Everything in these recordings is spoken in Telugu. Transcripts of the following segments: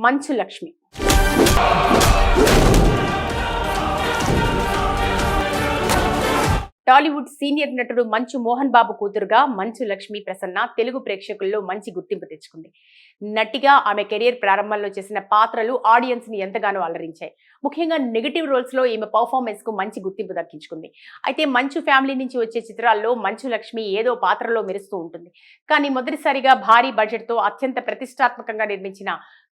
మంచు లక్ష్మి. టాలీవుడ్ సీనియర్ నటుడు మంచు మోహన్ బాబు కూతురుగా మంచు లక్ష్మి ప్రసన్న తెలుగు ప్రేక్షకుల్లో మంచి గుర్తింపు తెచ్చుకుంది. నటిగా ఆమె కెరీర్ ప్రారంభంలో చేసిన పాత్రలు ఆడియన్స్ ని ఎంతగానో అలరించాయి. ముఖ్యంగా నెగటివ్ రోల్స్ లో ఈమె పర్ఫార్మెన్స్ కు మంచి గుర్తింపు దక్కించుకుంది. అయితే మంచు ఫ్యామిలీ నుంచి వచ్చే చిత్రాల్లో మంచు లక్ష్మి ఏదో పాత్రలో మెరుస్తూ ఉంటుంది. కానీ మొదటిసారిగా భారీ బడ్జెట్ తో అత్యంత ప్రతిష్టాత్మకంగా నిర్మించిన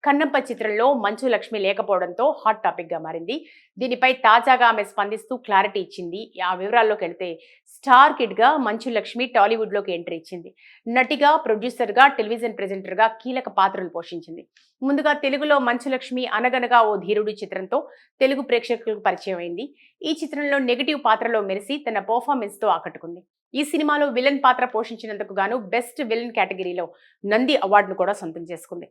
కన్నప్ప చిత్రంలో మంచు లక్ష్మి లేకపోవడంతో హాట్ టాపిక్ గా మారింది. దీనిపై తాజాగా ఆమె స్పందిస్తూ క్లారిటీ ఇచ్చింది. ఆ వివరాల్లోకి వెళ్తే స్టార్ కిడ్ గా మంచు లక్ష్మి టాలీవుడ్ లోకి ఎంట్రీ ఇచ్చింది. నటిగా, ప్రొడ్యూసర్ గా, టెలివిజన్ ప్రెజెంటర్ గా కీలక పాత్రలు పోషించింది. ముందుగా తెలుగులో మంచు లక్ష్మి అనగనగా ఓ ధీరుడు చిత్రంతో తెలుగు ప్రేక్షకులకు పరిచయం అయింది. ఈ చిత్రంలో నెగటివ్ పాత్రలో మెరిసి తన పర్ఫార్మెన్స్ తో ఆకట్టుకుంది. ఈ సినిమాలో విలన్ పాత్ర పోషించినందుకు గాను బెస్ట్ విలన్ కేటగిరీలో నంది అవార్డును కూడా సొంతం చేసుకుంది.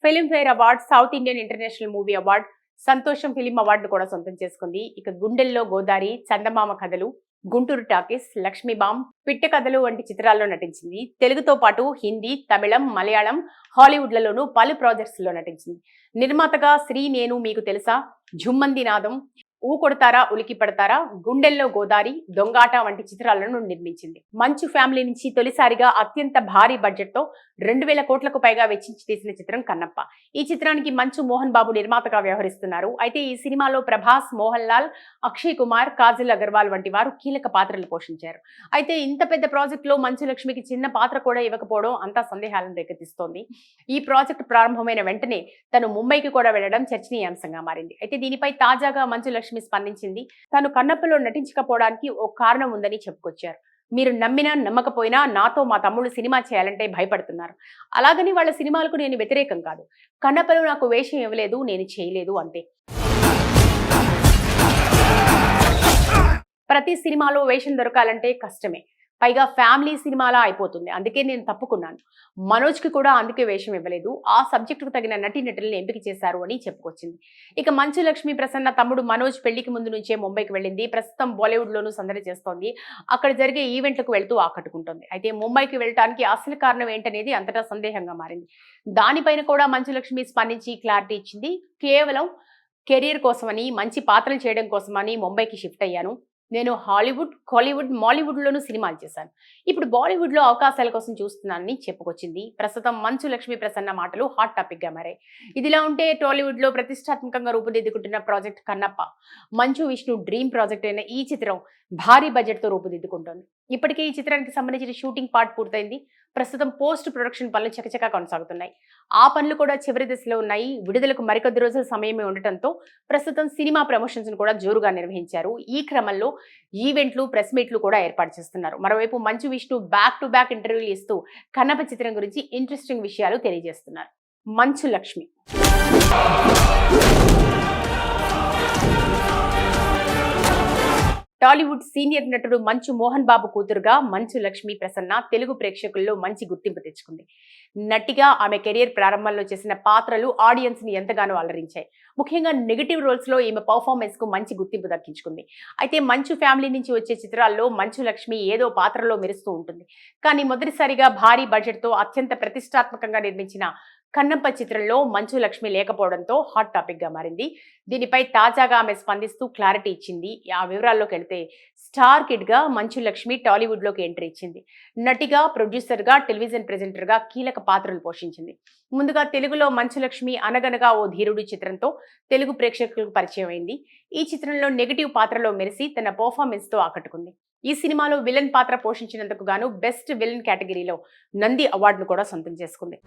Filmfare award, south Indian international movie award, సంతోషం ఫిలిం అవార్డును కూడా సొంతం చేసుకుంది. ఇక గుండెల్లో గోదారి, చందమామ కథలు, గుంటూరు టాకీస్, లక్ష్మీబామ్, పిట్ట కథలు వంటి చిత్రాల్లో నటించింది. తెలుగుతో పాటు హిందీ, తమిళం, మలయాళం, హాలీవుడ్లలోనూ పలు ప్రాజెక్ట్స్ లో నటించింది. నిర్మాతగా శ్రీ నేను మీకు తెలుసా, ఝుమ్మంది నాదం, ఊ కొడతారా ఉలికి పడతారా, గుండెల్లో గోదారి, దొంగాట వంటి చిత్రాలను నిర్మించింది. మంచు ఫ్యామిలీ నుంచి తొలిసారిగా అత్యంత భారీ బడ్జెట్ తో 2000 కోట్లకు పైగా వెచ్చించి తీసిన చిత్రం కన్నప్ప. ఈ చిత్రానికి మంచు మోహన్ బాబు నిర్మాతగా వ్యవహరిస్తున్నారు. అయితే ఈ సినిమాలో ప్రభాస్, మోహన్ లాల్, అక్షయ్ కుమార్, కాజల్ అగర్వాల్ వంటి వారు కీలక పాత్రలు పోషించారు. అయితే ఇంత పెద్ద ప్రాజెక్ట్ లో మంచు లక్ష్మికి చిన్న పాత్ర కూడా ఇవ్వకపోవడం అంతా సందేహాలను రేకెత్తిస్తోంది. ఈ ప్రాజెక్ట్ ప్రారంభమైన వెంటనే తను ముంబైకి కూడా వెళ్లడం చర్చనీయాంశంగా మారింది. అయితే దీనిపై తాజాగా మంచు లక్ష్మి స్పందించింది. తాను కన్నప్పలో నటించకపోవడానికి ఓ కారణం ఉందని చెప్పుకొచ్చారు. మీరు నమ్మినా నమ్మకపోయినా నాతో మా తమ్ముళ్ళు సినిమా చేయాలంటే భయపడుతున్నారు. అలాగని వాళ్ళ సినిమాలకు నేను వ్యతిరేకం కాదు. కన్నప్పలో నాకు వేషం ఇవ్వలేదు, నేను చేయలేదు అంతే. ప్రతి సినిమాలో వేషం దొరకాలంటే కష్టమే. పైగా ఫ్యామిలీ సినిమాలా అయిపోతుంది. అందుకే నేను తప్పుకున్నాను. మనోజ్కి కూడా అందుకే వేషం ఇవ్వలేదు. ఆ సబ్జెక్టుకు తగిన నటీనటులను ఎంపిక చేశారు అని చెప్పుకొచ్చింది. ఇక మంచు లక్ష్మి ప్రసన్న తమ్ముడు మనోజ్ పెళ్లికి ముందు నుంచే ముంబైకి వెళ్ళింది. ప్రస్తుతం బాలీవుడ్ లోనూ సందడి చేస్తోంది. అక్కడ జరిగే ఈవెంట్లకు వెళ్తూ ఆకట్టుకుంటోంది. అయితే ముంబైకి వెళ్ళటానికి అసలు కారణం ఏంటనేది అంతటా సందేహంగా మారింది. దానిపైన కూడా మంచు లక్ష్మి స్పందించి క్లారిటీ ఇచ్చింది. కేవలం కెరీర్ కోసమని, మంచి పాత్రలు చేయడం కోసమని ముంబైకి షిఫ్ట్ అయ్యాను. నేను హాలీవుడ్, కాలీవుడ్, మాలీవుడ్లోనూ సినిమాలు చేశాను. ఇప్పుడు బాలీవుడ్లో అవకాశాల కోసం చూస్తున్నానని చెప్పుకొచ్చింది. ప్రస్తుతం మంచు లక్ష్మి ప్రసన్న మాటలు హాట్ టాపిక్గా మారాయి. ఇదిలా ఉంటే టాలీవుడ్లో ప్రతిష్టాత్మకంగా రూపుదిద్దుకుంటున్న project Kannappa, Manchu Vishnu dream project అయిన ఈ చిత్రం భారీ బడ్జెట్తో రూపుదిద్దుకుంటోంది. ఇప్పటికే ఈ చిత్రానికి సంబంధించిన షూటింగ్ పార్ట్ పూర్తయింది. ప్రస్తుతం పోస్ట్ ప్రొడక్షన్ పనులు చకచకా కొనసాగుతున్నాయి. ఆ పనులు కూడా చివరి దశలో ఉన్నాయి. విడుదలకు మరికొద్ది రోజుల సమయమే ఉండటంతో ప్రస్తుతం సినిమా ప్రమోషన్స్ ను కూడా జోరుగా నిర్వహించారు. ఈ క్రమంలో ఈవెంట్లు, ప్రెస్ మీట్లు కూడా ఏర్పాటు చేస్తున్నారు. మరోవైపు Manchu Vishnu back to back ఇంటర్వ్యూలు ఇస్తూ కన్నప్ప చిత్రం గురించి ఇంట్రెస్టింగ్ విషయాలు తెలియజేస్తున్నారు. మంచు లక్ష్మి. టాలీవుడ్ సీనియర్ నటుడు మంచు మోహన్ బాబు కూతురుగా మంచు లక్ష్మి ప్రసన్న తెలుగు ప్రేక్షకుల్లో మంచి గుర్తింపు తెచ్చుకుంది. నటిగా ఆమె కెరీర్ ప్రారంభంలో చేసిన పాత్రలు ఆడియన్స్ ని ఎంతగానో అలరించాయి. ముఖ్యంగా నెగటివ్ రోల్స్ లో ఈమె పర్ఫార్మెన్స్ కు మంచి గుర్తింపు దక్కించుకుంది. అయితే మంచు ఫ్యామిలీ నుంచి వచ్చే చిత్రాల్లో మంచు లక్ష్మి ఏదో పాత్రలో మెరుస్తూ ఉంటుంది. కానీ మొదటిసారిగా భారీ బడ్జెట్ తో అత్యంత ప్రతిష్టాత్మకంగా నిర్మించిన కన్నప్ప చిత్రంలో మంచు లక్ష్మి లేకపోవడంతో హాట్ టాపిక్ గా మారింది. దీనిపై తాజాగా ఆమె స్పందిస్తూ క్లారిటీ ఇచ్చింది. ఆ వివరాల్లోకి వెళ్తే స్టార్ కిడ్ గా మంచు లక్ష్మి టాలీవుడ్ లోకి ఎంట్రీ ఇచ్చింది. నటిగా, ప్రొడ్యూసర్ గా, టెలివిజన్ ప్రెజెంటర్ గా కీలక పాత్రలు పోషించింది. ముందుగా తెలుగులో మంచు లక్ష్మి అనగనగా ఓ ధీరుడు చిత్రంతో తెలుగు ప్రేక్షకులకు పరిచయం అయింది. ఈ చిత్రంలో నెగటివ్ పాత్రలో మెరిసి తన పర్ఫార్మెన్స్ తో ఆకట్టుకుంది. ఈ సినిమాలో విలన్ పాత్ర పోషించినందుకు గాను బెస్ట్ విలన్ కేటగిరీలో నంది అవార్డును కూడా సొంతం చేసుకుంది.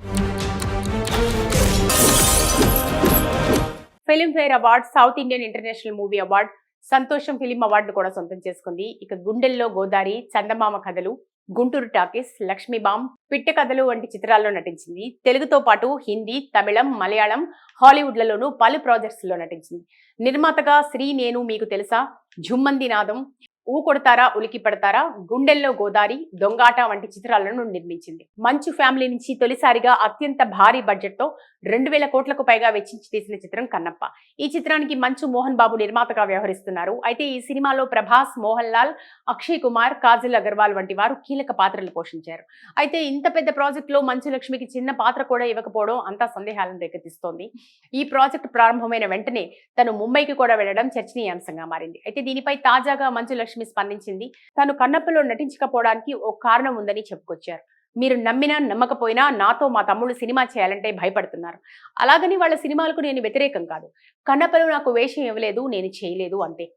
Filmfare award, south Indian international movie award, సంతోషం ఫిలిం అవార్డును కూడా సొంతం చేసుకుంది. ఇక గుండెల్లో గోదారి, చందమామ కథలు, గుంటూరు టాకీస్, లక్ష్మీబామ్, పిట్ట కథలు వంటి చిత్రాల్లో నటించింది. తెలుగుతో పాటు హిందీ, తమిళం, మలయాళం, హాలీవుడ్లలోనూ పలు ప్రాజెక్ట్స్ లో నటించింది. నిర్మాతగా శ్రీ నేను మీకు తెలుసా, ఝుమ్మంది నాదం, ఊ కొడతారా ఉలికి పడతారా, గుండెల్లో గోదారి, దొంగాట వంటి చిత్రాలను నిర్మించింది. మంచు ఫ్యామిలీ నుంచి తొలిసారిగా అత్యంత భారీ బడ్జెట్ తో 2000 కోట్లకు పైగా వెచ్చించి తీసిన చిత్రం కన్నప్ప. ఈ చిత్రానికి మంచు మోహన్ బాబు నిర్మాతగా వ్యవహరిస్తున్నారు. అయితే ఈ సినిమాలో ప్రభాస్, మోహన్ లాల్, అక్షయ్ కుమార్, కాజల్ అగర్వాల్ వంటి వారు కీలక పాత్రలు పోషించారు. అయితే ఇంత పెద్ద ప్రాజెక్ట్ లో మంచు లక్ష్మికి చిన్న పాత్ర కూడా ఇవ్వకపోవడం అంతా సందేహాలను రేకెత్తిస్తోంది. ఈ ప్రాజెక్ట్ ప్రారంభమైన వెంటనే తను ముంబైకి కూడా వెళ్లడం చర్చనీయాంశంగా మారింది. అయితే దీనిపై తాజాగా మంచు లక్ష్మి స్పందించింది. తను కన్నప్పలో నటించకపోవడానికి ఓ కారణం ఉందని చెప్పుకొచ్చారు. మీరు నమ్మినా నమ్మకపోయినా నాతో మా తమ్ముడు సినిమా చేయాలంటే భయపడుతున్నారు. అలాగని వాళ్ళ సినిమాలకు నేను వ్యతిరేకం కాదు. కన్నప్పలో నాకు వేషం ఇవ్వలేదు, నేను చేయలేదు అంతే.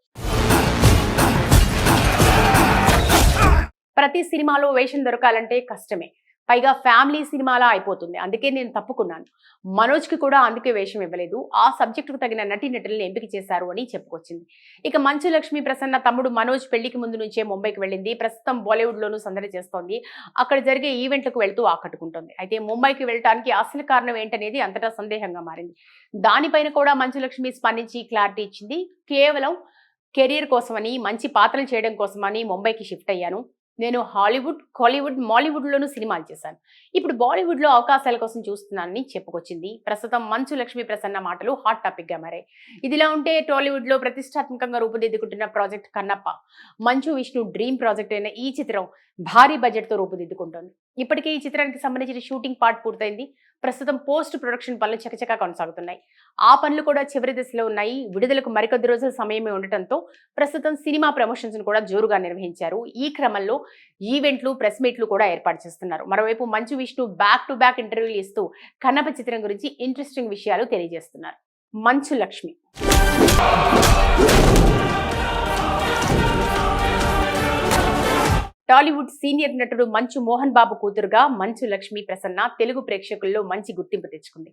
ప్రతి సినిమాలో వేషం దొరకాలంటే కష్టమే. పైగా ఫ్యామిలీ సినిమాలా అయిపోతుంది. అందుకే నేను తప్పుకున్నాను. మనోజ్కి కూడా అందుకే వేషం ఇవ్వలేదు. ఆ సబ్జెక్టుకు తగిన నటీనటులను ఎంపిక చేశారు అని చెప్పుకొచ్చింది. ఇక మంచు లక్ష్మి ప్రసన్న తమ్ముడు మనోజ్ పెళ్లికి ముందు నుంచే ముంబైకి వెళ్ళింది. ప్రస్తుతం బాలీవుడ్ లోనూ సందడి చేస్తోంది. అక్కడ జరిగే ఈవెంట్లకు వెళ్తూ ఆకట్టుకుంటోంది. అయితే ముంబైకి వెళ్ళటానికి అసలు కారణం ఏంటనేది అంతటా సందేహంగా మారింది. దానిపైన కూడా మంచు లక్ష్మి స్పందించి క్లారిటీ ఇచ్చింది. కేవలం కెరీర్ కోసమని, మంచి పాత్రలు చేయడం కోసమని ముంబైకి షిఫ్ట్ అయ్యాను. నేను హాలీవుడ్, కాలీవుడ్, మాలీవుడ్లోనూ సినిమాలు చేశాను. ఇప్పుడు బాలీవుడ్లో అవకాశాల కోసం చూస్తున్నానని చెప్పుకొచ్చింది. ప్రస్తుతం మంచు లక్ష్మి ప్రసన్న మాటలు హాట్ టాపిక్గా మారాయి. ఇదిలా ఉంటే టాలీవుడ్లో ప్రతిష్టాత్మకంగా రూపుదిద్దుకుంటున్న project Kannappa, Manchu Vishnu dream project అయిన ఈ చిత్రం భారీ బడ్జెట్తో రూపుదిద్దుకుంటోంది. ఇప్పటికే ఈ చిత్రానికి సంబంధించిన షూటింగ్ పార్ట్ పూర్తయింది. ప్రస్తుతం పోస్ట్ ప్రొడక్షన్ పనులు చకచకా కొనసాగుతున్నాయి. ఆ పనులు కూడా చివరి దశలో ఉన్నాయి. విడుదలకు మరికొద్ది రోజుల సమయమే ఉండటంతో ప్రస్తుతం సినిమా ప్రమోషన్స్ ను కూడా జోరుగా నిర్వహించారు. ఈ క్రమంలో ఈవెంట్లు, ప్రెస్ మీట్లు కూడా ఏర్పాటు చేస్తున్నారు. మరోవైపు Manchu Vishnu back to back ఇంటర్వ్యూలు ఇస్తూ కన్నప్ప చిత్రం గురించి ఇంట్రెస్టింగ్ విషయాలు తెలియజేస్తున్నారు. మంచు లక్ష్మి టాలీవుడ్ సీనియర్ నటుడు మంచు మోహన్ బాబు కూతురుగా మంచు లక్ష్మి ప్రసన్న తెలుగు ప్రేక్షకుల్లో మంచి గుర్తింపు తెచ్చుకుంది.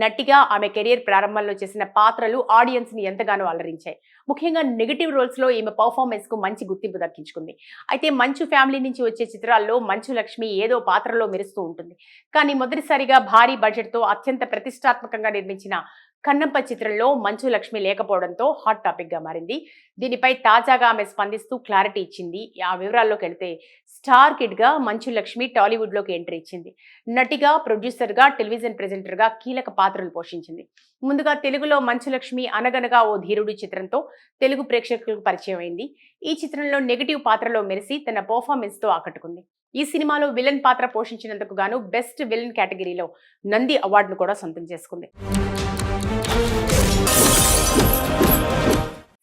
నటిగా ఆమె కెరీర్ ప్రారంభంలో చేసిన పాత్రలు ఆడియన్స్ ని ఎంతగానో అలరించాయి. ముఖ్యంగా నెగటివ్ రోల్స్ లో ఈమె పర్ఫార్మెన్స్ కు మంచి గుర్తింపు దక్కించుకుంది. అయితే మంచు ఫ్యామిలీ నుంచి వచ్చే చిత్రాల్లో మంచు లక్ష్మి ఏదో పాత్రలో మెరుస్తూ ఉంటుంది. కానీ మొదటిసారిగా భారీ బడ్జెట్ తో అత్యంత ప్రతిష్టాత్మకంగా నిర్మించిన కన్నప్ప చిత్రంలో మంచు లక్ష్మి లేకపోవడంతో హాట్ టాపిక్ గా మారింది. దీనిపై తాజాగా ఆమె స్పందిస్తూ క్లారిటీ ఇచ్చింది. ఆ వివరాల్లోకి వెళితే స్టార్ కిడ్ గా మంచు లక్ష్మి టాలీవుడ్ లోకి ఎంట్రీ ఇచ్చింది. నటిగా, ప్రొడ్యూసర్ గా, టెలివిజన్ ప్రెజెంటర్ గా కీలక పాత్రలు పోషించింది. ముందుగా తెలుగులో మంచు లక్ష్మి అనగనగా ఓ ధీరుడు చిత్రంతో తెలుగు ప్రేక్షకులకు పరిచయం అయింది. ఈ చిత్రంలో నెగటివ్ పాత్రలో మెరిసి తన పర్ఫార్మెన్స్ తో ఆకట్టుకుంది. ఈ సినిమాలో విలన్ పాత్ర పోషించినందుకు గాను బెస్ట్ విలన్ కేటగిరీలో నంది అవార్డును కూడా సొంతం చేసుకుంది.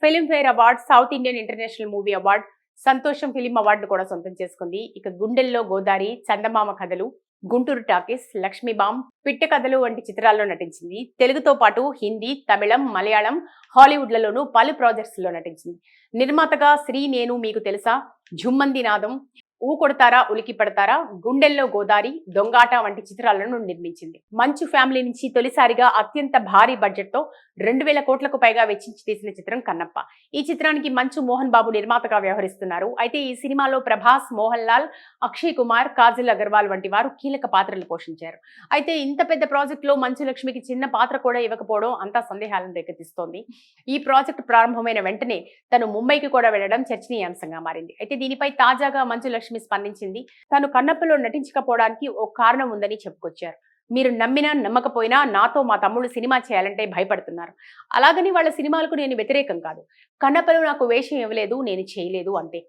Filmfare award, south Indian international movie award, సంతోషం ఫిలిం అవార్డును కూడా సొంతం చేసుకుంది. ఇక గుండెల్లో గోదారి, చందమామ కథలు, గుంటూరు టాకీస్, లక్ష్మీబామ్, పిట్ట కథలు వంటి చిత్రాల్లో నటించింది. తెలుగుతో పాటు హిందీ, తమిళం, మలయాళం, హాలీవుడ్లలోనూ పలు ప్రాజెక్ట్స్ లో నటించింది. నిర్మాతగా శ్రీ నేను మీకు తెలుసా, ఝుమ్మంది నాదం, ఊ కొడతారా ఉలికి పడతారా, గుండెల్లో గోదారి, దొంగాట వంటి చిత్రాలను నిర్మించింది. మంచు ఫ్యామిలీ నుంచి తొలిసారిగా అత్యంత భారీ బడ్జెట్ తో 2000 కోట్లకు పైగా వెచ్చించి తీసిన చిత్రం కన్నప్ప. ఈ చిత్రానికి మంచు మోహన్ బాబు నిర్మాతగా వ్యవహరిస్తున్నారు. అయితే ఈ సినిమాలో ప్రభాస్, మోహన్ లాల్, అక్షయ్ కుమార్, కాజల్ అగర్వాల్ వంటి వారు కీలక పాత్రలు పోషించారు. అయితే ఇంత పెద్ద ప్రాజెక్ట్ లో మంచు లక్ష్మికి చిన్న పాత్ర కూడా ఇవ్వకపోవడం అంతా సందేహాలను రేకెత్తిస్తోంది. ఈ ప్రాజెక్ట్ ప్రారంభమైన వెంటనే తను ముంబైకి కూడా వెళ్లడం చర్చనీయాంశంగా మారింది. అయితే దీనిపై తాజాగా మంచు లక్ష్మి స్పందించింది. తను కన్నప్పలో నటించకపోవడానికి ఓ కారణం ఉందని చెప్పుకొచ్చారు. మీరు నమ్మినా నమ్మకపోయినా నాతో మా తమ్ముడు సినిమా చేయాలంటే భయపడుతున్నారు. అలాగని వాళ్ళ సినిమాలకు నేను వ్యతిరేకం కాదు. కన్నప్పలో నాకు వేషం ఇవ్వలేదు, నేను చేయలేదు అంతే.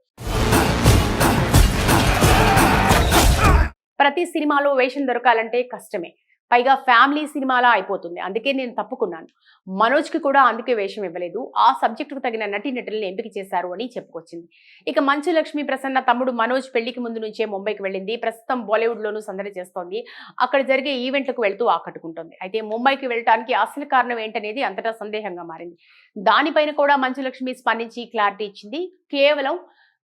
ప్రతి సినిమాలో వేషం దొరకాలంటే కష్టమే. పైగా ఫ్యామిలీ సినిమాలా అయిపోతుంది. అందుకే నేను తప్పుకున్నాను. మనోజ్కి కూడా అందుకే వేషం ఇవ్వలేదు. ఆ సబ్జెక్టుకు తగిన నటీనటులను ఎంపిక చేశారు అని చెప్పుకొచ్చింది. ఇక మంచు లక్ష్మి ప్రసన్న తమ్ముడు మనోజ్ పెళ్లికి ముందు నుంచే ముంబైకి వెళ్ళింది. ప్రస్తుతం బాలీవుడ్ లోనూ సందడి చేస్తోంది. అక్కడ జరిగే ఈవెంట్లకు వెళ్తూ ఆకట్టుకుంటోంది. అయితే ముంబైకి వెళ్ళటానికి అసలు కారణం ఏంటనేది అంతటా సందేహంగా మారింది. దానిపైన కూడా మంచు లక్ష్మి స్పందించి క్లారిటీ ఇచ్చింది. కేవలం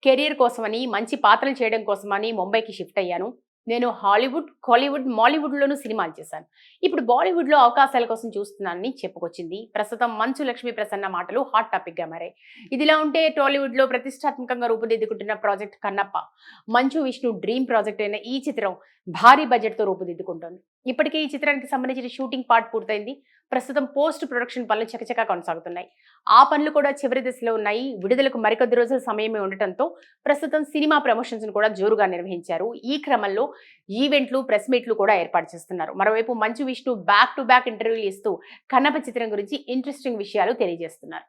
కెరీర్ కోసమని, మంచి పాత్రలు చేయడం కోసమని ముంబైకి షిఫ్ట్ అయ్యాను. నేను హాలీవుడ్, కాలీవుడ్, మాలీవుడ్లోనూ సినిమాలు చేశాను. ఇప్పుడు బాలీవుడ్లో అవకాశాల కోసం చూస్తున్నానని చెప్పుకొచ్చింది. ప్రస్తుతం మంచు లక్ష్మి ప్రసన్న మాటలు హాట్ టాపిక్గా మారాయి. ఇదిలా ఉంటే టాలీవుడ్లో ప్రతిష్టాత్మకంగా రూపుదిద్దుకుంటున్న project Kannappa, Manchu Vishnu dream project అయిన ఈ చిత్రం భారీ బడ్జెట్తో రూపుదిద్దుకుంటోంది. ఇప్పటికే ఈ చిత్రానికి సంబంధించిన షూటింగ్ పార్ట్ పూర్తయింది. ప్రస్తుతం పోస్ట్ ప్రొడక్షన్ పనులు చకచకా కొనసాగుతున్నాయి. ఆ పనులు కూడా చివరి దశలో ఉన్నాయి. విడుదలకు మరికొద్ది రోజుల సమయమే ఉండటంతో ప్రస్తుతం సినిమా ప్రమోషన్స్ ను కూడా జోరుగా నిర్వహించారు. ఈ క్రమంలో ఈవెంట్లు, ప్రెస్ మీట్లు కూడా ఏర్పాటు చేస్తున్నారు. మరోవైపు Manchu Vishnu back to back ఇంటర్వ్యూలు ఇస్తూ కన్నప్ప చిత్రం గురించి ఇంట్రెస్టింగ్ విషయాలు తెలియజేస్తున్నారు.